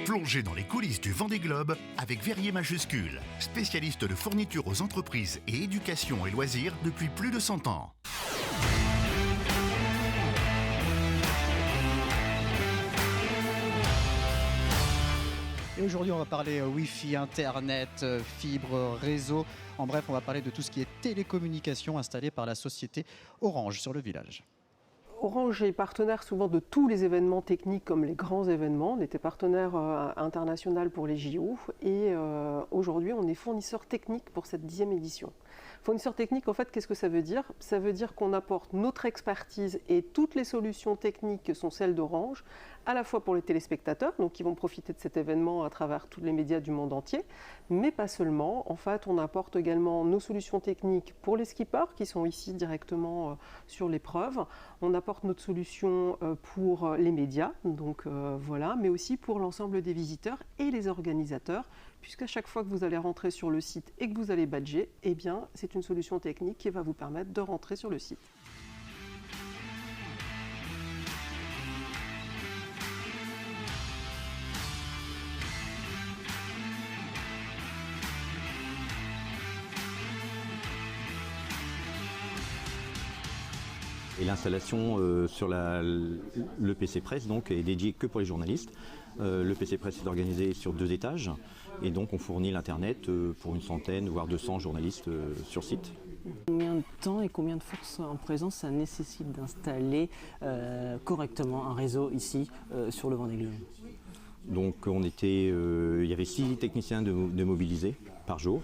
Plongez dans les coulisses du Vendée Globe avec Verrier Majuscule, spécialiste de fourniture aux entreprises et éducation et loisirs depuis plus de 100 ans. Et aujourd'hui, on va parler Wi-Fi, Internet, fibre, réseau. En bref, on va parler de tout ce qui est télécommunication installé par la société Orange sur le village. Orange est partenaire souvent de tous les événements techniques comme les grands événements. On était partenaire international pour les JO et aujourd'hui on est fournisseur technique pour cette 10e édition. Fournisseur technique, en fait, qu'est-ce que ça veut dire? Ça veut dire qu'on apporte notre expertise et toutes les solutions techniques que sont celles d'Orange, à la fois pour les téléspectateurs, donc qui vont profiter de cet événement à travers tous les médias du monde entier, mais pas seulement. En fait, on apporte également nos solutions techniques pour les skippers qui sont ici directement sur l'épreuve. On apporte notre solution pour les médias, donc voilà, mais aussi pour l'ensemble des visiteurs et les organisateurs, puisqu'à chaque fois que vous allez rentrer sur le site et que vous allez badger, eh bien, c'est une solution technique qui va vous permettre de rentrer sur le site. Et l'installation sur le PC Press donc, est dédiée que pour les journalistes. Le PC Press est organisé sur 2 étages et donc on fournit l'Internet pour une centaine voire 200 journalistes sur site. Combien de temps et combien de forces en présence ça nécessite d'installer correctement un réseau ici sur le Vendée Globe? Donc il y avait 6 techniciens de mobilisés par jour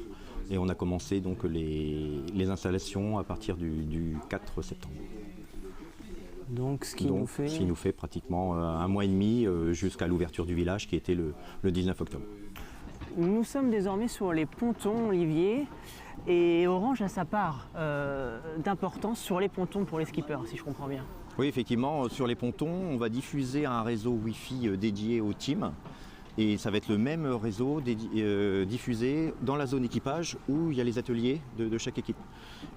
et on a commencé donc les installations à partir du 4 septembre. Donc ce qui nous fait pratiquement un mois et demi jusqu'à l'ouverture du village qui était le 19 octobre. Nous sommes désormais sur les pontons, Olivier, et Orange a sa part d'importance sur les pontons pour les skippers, si je comprends bien. Oui, effectivement, sur les pontons, on va diffuser un réseau Wi-Fi dédié aux teams. Et ça va être le même réseau diffusé dans la zone équipage où il y a les ateliers de chaque équipe.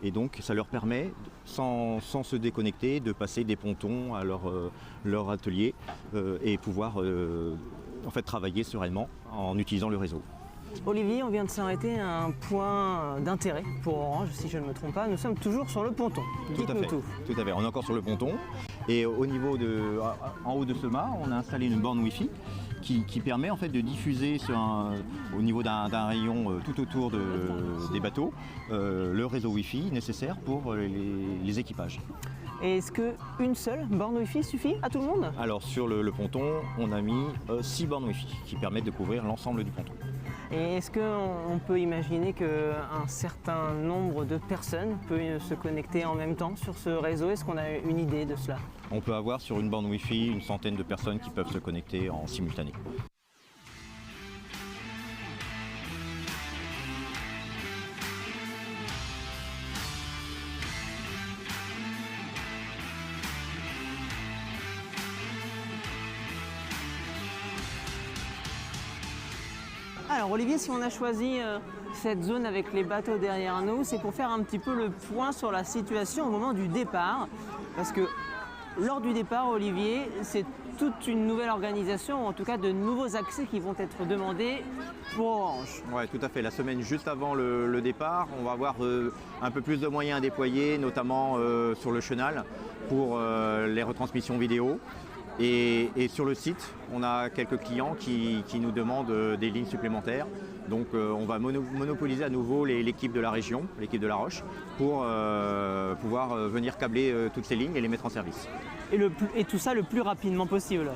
Et donc ça leur permet, sans se déconnecter, de passer des pontons à leur atelier et pouvoir en fait, travailler sereinement en utilisant le réseau. Olivier, on vient de s'arrêter à un point d'intérêt pour Orange, si je ne me trompe pas. Nous sommes toujours sur le ponton. Dites-nous tout. Tout à fait, on est encore sur le ponton. Et en haut de ce mât, on a installé une borne Wi-Fi qui permet en fait de diffuser au niveau d'un rayon tout autour des bateaux le réseau Wi-Fi nécessaire pour les équipages. Et est-ce qu'une seule borne Wi-Fi suffit à tout le monde? Alors sur le ponton, on a mis 6 bornes Wi-Fi qui permettent de couvrir l'ensemble du ponton. Et est-ce qu'on peut imaginer qu'un certain nombre de personnes peut se connecter en même temps sur ce réseau? Est-ce qu'on a une idée de cela? On peut avoir sur une borne Wi-Fi une centaine de personnes qui peuvent se connecter en simultané. Alors Olivier, si on a choisi cette zone avec les bateaux derrière nous, c'est pour faire un petit peu le point sur la situation au moment du départ. Parce que lors du départ, Olivier, c'est toute une nouvelle organisation, ou en tout cas de nouveaux accès qui vont être demandés pour Orange. Oui, tout à fait. La semaine juste avant le départ, on va avoir un peu plus de moyens à déployer, notamment sur le chenal pour les retransmissions vidéo. Et sur le site, on a quelques clients qui nous demandent des lignes supplémentaires. Donc on va monopoliser à nouveau l'équipe de la région, l'équipe de La Roche, pour pouvoir venir câbler toutes ces lignes et les mettre en service. Et tout ça le plus rapidement possible.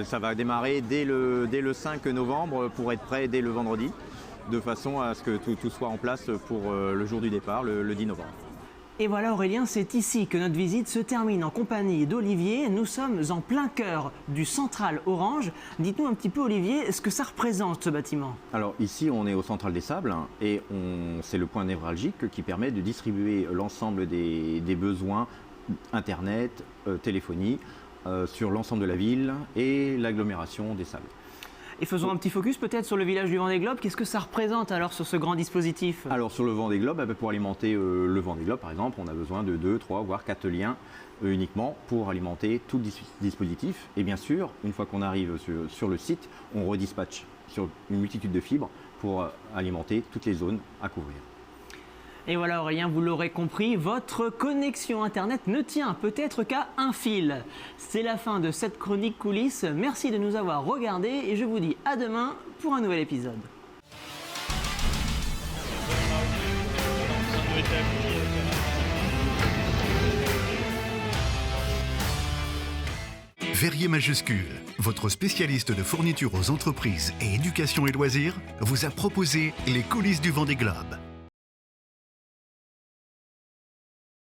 Ça va démarrer dès le 5 novembre pour être prêt dès le vendredi, de façon à ce que tout soit en place pour le jour du départ, le 10 novembre. Et voilà Aurélien, c'est ici que notre visite se termine en compagnie d'Olivier. Nous sommes en plein cœur du Central Orange. Dites-nous un petit peu Olivier, ce que ça représente ce bâtiment. Alors ici on est au Central des Sables et c'est le point névralgique qui permet de distribuer l'ensemble des besoins Internet, téléphonie sur l'ensemble de la ville et l'agglomération des Sables. Et faisons un petit focus peut-être sur le village du Vendée Globe. Qu'est-ce que ça représente alors sur ce grand dispositif? Alors sur le Vendée Globe, pour alimenter le Vendée Globe par exemple, on a besoin de 2, 3 voire 4 liens uniquement pour alimenter tout le dispositif. Et bien sûr, une fois qu'on arrive sur le site, on redispatche sur une multitude de fibres pour alimenter toutes les zones à couvrir. Et voilà Aurélien, vous l'aurez compris, votre connexion Internet ne tient peut-être qu'à un fil. C'est la fin de cette chronique coulisses. Merci de nous avoir regardés et je vous dis à demain pour un nouvel épisode. Verrier Majuscule, votre spécialiste de fourniture aux entreprises et éducation et loisirs, vous a proposé les coulisses du Vendée Globe.